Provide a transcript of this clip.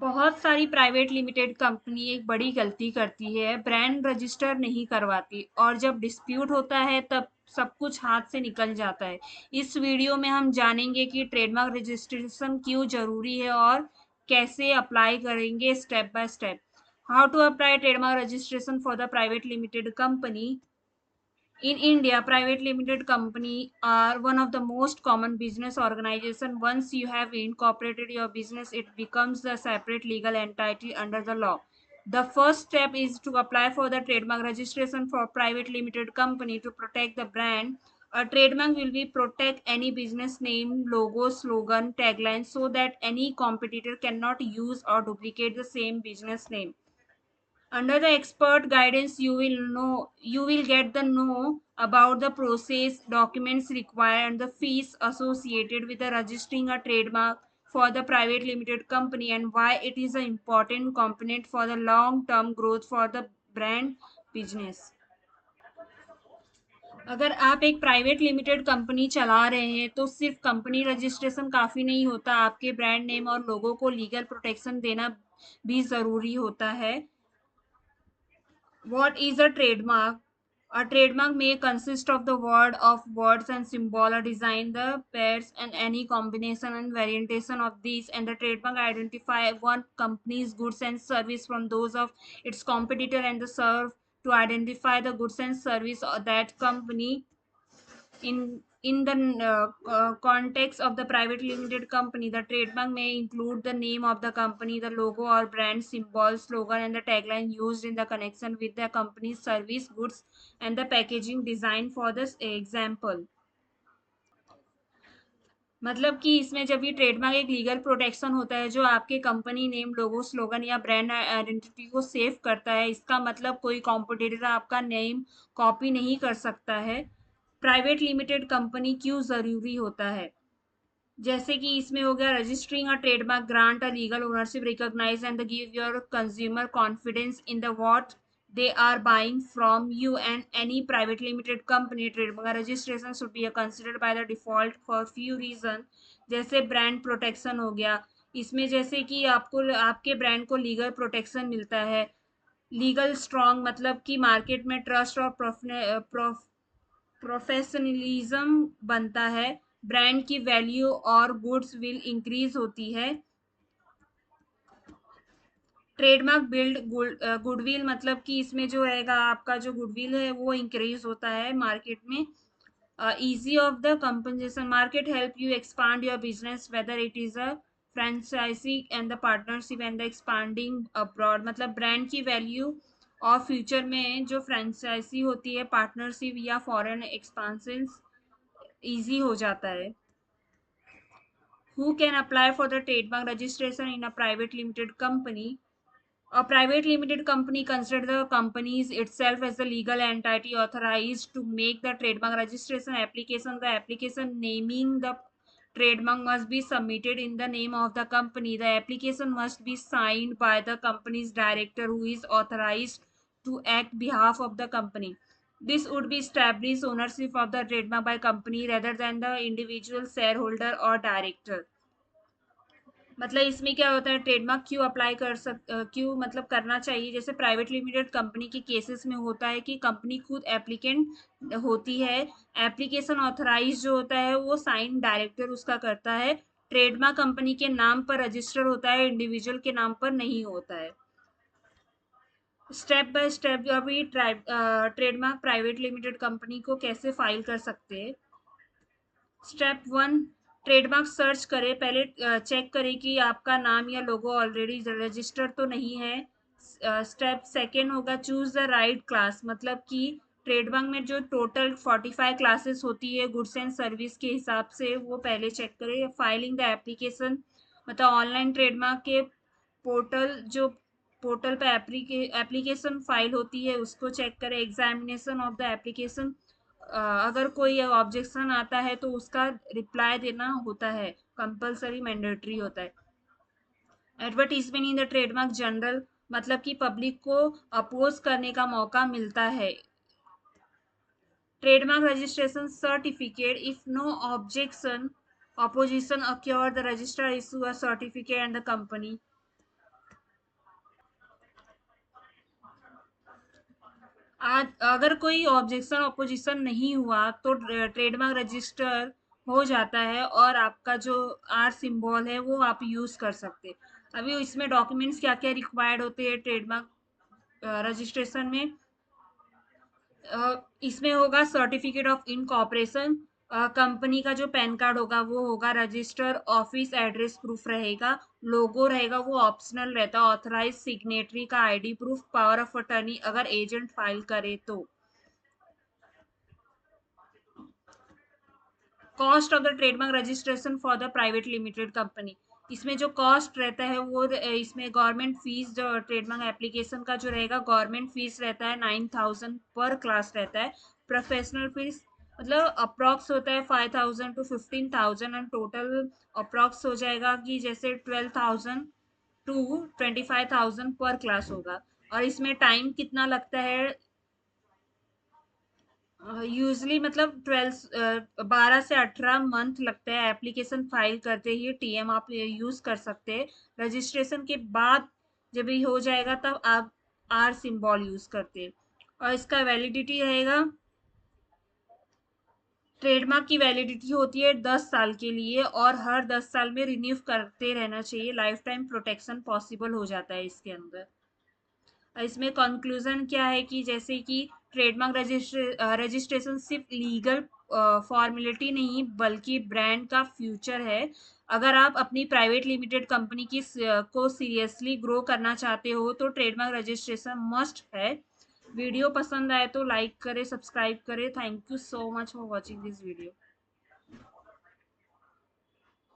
बहुत सारी private limited company एक बड़ी गलती करती है, ब्रांड रजिस्टर नहीं करवाती और जब डिस्प्यूट होता है तब सब कुछ हाथ से निकल जाता है। इस वीडियो में हम जानेंगे कि ट्रेडमार्क रजिस्ट्रेशन क्यों जरूरी है और कैसे अप्लाई करेंगे step by step. How to apply trademark registration for the private limited company. In India, private limited company are one of the most common business organization. Once you have incorporated your business, it becomes a separate legal entity under the law. The first step is to apply for the trademark registration for private limited company to protect the brand. A trademark will be protect any business name, logo, slogan, tagline so that any competitor cannot use or duplicate the same business name. Under the expert guidance, you will get the know about the process, documents required, and the fees associated with the registering a trademark for the private limited company and why it is an important component for the long term growth for the brand business. अगर आप एक private limited company चला रहे हैं तो सिर्फ company registration काफ़ी नहीं होता, आपके ब्रांड नेम और लोगों को लीगल प्रोटेक्शन देना भी ज़रूरी होता है। What is a trademark? A trademark may consist of the word of words and symbol, a design, the pairs, and any combination and variation of these. And the trademark identify one company's goods and service from those of its competitor and the serve to identify the goods and service of that company in the context of the private limited company. The trademark may include the name of the company, the logo or brand symbol, slogan, and the tagline used in the connection with the company's service, goods, and the packaging design for this example. मतलब कि इसमें जब ये trademark एक legal protection होता है जो आपके कंपनी नेम, लोगो, स्लोगन या ब्रांड आइडेंटिटी को सेव करता है। इसका मतलब कोई कॉम्पिटिटर आपका नेम कॉपी नहीं कर सकता है। प्राइवेट लिमिटेड कंपनी क्यों ज़रूरी होता है? जैसे कि इसमें हो गया registering a trademark grant a legal ownership recognise and give your consumer confidence in the what they are buying from you and any private limited company. Trademark registration should be considered by the default for few reason. जैसे brand protection हो गया, इसमें जैसे कि आपको आपके brand को legal protection मिलता है। लीगल स्ट्रॉन्ग मतलब कि मार्केट में ट्रस्ट और प्रोफेशनलिज्म बनता है, ब्रांड की वैल्यू और गुड्स विल इंक्रीज होती है। ट्रेडमार्क बिल्ड गुडविल मतलब कि इसमें जो रहेगा आपका जो गुडविल है वो इंक्रीज होता है मार्केट में। easy of the compensation market help you expand your business whether it is a franchisee and the partnership and the expanding abroad। मतलब ब्रांड की वैल्यू और फ्यूचर में जो फ्रेंचाइजी होती है, पार्टनरशिप या फॉरेन एक्सपांशन इजी हो जाता है। Who can apply for the trademark registration in a private limited company? A private limited company considers the companies itself as the legal entity authorized to make the trademark registration application. The application naming the trademark must be submitted in the name of the company. The application must be signed by the company's director who is authorized to act behalf of the company. This would be established ownership of the trademark by company rather than the individual shareholder or director। मतलब इसमें क्या होता है, trademark क्यों apply क्यों मतलब करना चाहिए। जैसे प्राइवेट लिमिटेड कंपनी के केसेस में होता है कि कंपनी खुद एप्लीकेंट होती है, एप्लीकेशन ऑथराइज जो होता है वो साइन डायरेक्टर उसका करता है। ट्रेडमार्क कंपनी के नाम पर रजिस्टर होता है, इंडिविजुअल के नाम पर नहीं होता है। स्टेप बाय स्टेप अभी ट्रेडमार्क प्राइवेट लिमिटेड कंपनी को कैसे फाइल कर सकते हैं। स्टेप 1, ट्रेडमार्क सर्च करें। पहले चेक करें कि आपका नाम या लोगो ऑलरेडी रजिस्टर्ड तो नहीं है। स्टेप सेकेंड होगा चूज द राइट क्लास, मतलब कि ट्रेडमार्क में जो टोटल 45 क्लासेस होती है गुड्स एंड सर्विस के हिसाब से वो पहले चेक करें। फाइलिंग द एप्लीकेशन मतलब ऑनलाइन ट्रेडमार्क के पोर्टल पे एप्लीकेशन फाइल होती है उसको चेक करें। एग्जामिनेशन ऑफ द एप्लीकेशन, अगर कोई ऑब्जेक्शन आता है तो उसका रिप्लाई देना होता है, कंपलसरी मैंडेटरी होता है। Advertisement in the trademark general मतलब कि पब्लिक को अपोज करने का मौका मिलता है। Trademark registration certificate, if no objection opposition occur, the registrar issue a certificate and the company आज अगर कोई ऑब्जेक्शन अपोजिशन नहीं हुआ तो ट्रेडमार्क रजिस्टर हो जाता है और आपका जो आर सिंबल है वो आप यूज कर सकते हैं। अभी इसमें डॉक्यूमेंट्स क्या क्या रिक्वायर्ड होते हैं ट्रेडमार्क रजिस्ट्रेशन में। इसमें होगा सर्टिफिकेट ऑफ इनकॉर्पोरेशन, कंपनी का जो पैन कार्ड होगा वो होगा, रजिस्टर ऑफिस एड्रेस प्रूफ रहेगा, लोगो रहेगा वो ऑप्शनल रहता है, ऑथराइज सिग्नेटरी का ID proof, power of attorney अगर एजेंट फाइल करे तो। कॉस्ट अगर trademark registration for the private limited company, इसमें जो कॉस्ट रहता है वो इसमें गवर्नमेंट फीस जो ट्रेडमार्क एप्लीकेशन का जो रहेगा गवर्नमेंट फीस रहता है 9,000 पर क्लास रहता है। प्रोफेशनल फीस मतलब अप्रॉक्स होता है 5,000 टू 15,000 एंड टोटल अप्रॉक्स हो जाएगा कि जैसे 12,000 टू 25,000 पर क्लास होगा। और इसमें टाइम कितना लगता है, यूजली मतलब 12 से 18 मंथ लगता है एप्लीकेशन फाइल करते ही। टीएम आप यूज कर सकते हैं। रजिस्ट्रेशन के बाद जब ये हो जाएगा तब आप आर सिंबल यूज करते हैं। और इसका वैलिडिटी रहेगा, ट्रेडमार्क की वैलिडिटी होती है 10 साल के लिए और हर 10 साल में रिन्यू करते रहना चाहिए। लाइफ टाइम प्रोटेक्शन पॉसिबल हो जाता है इसके अंदर। इसमें कंक्लूजन क्या है कि जैसे कि ट्रेडमार्क रजिस्ट्रेशन सिर्फ लीगल फॉर्मेलिटी नहीं बल्कि ब्रांड का फ्यूचर है। अगर आप अपनी प्राइवेट लिमिटेड कंपनी की को सीरियसली ग्रो करना चाहते हो तो ट्रेडमार्क रजिस्ट्रेशन मस्ट है। वीडियो पसंद आए तो लाइक करें, सब्सक्राइब करें। Thank you so much for watching this video.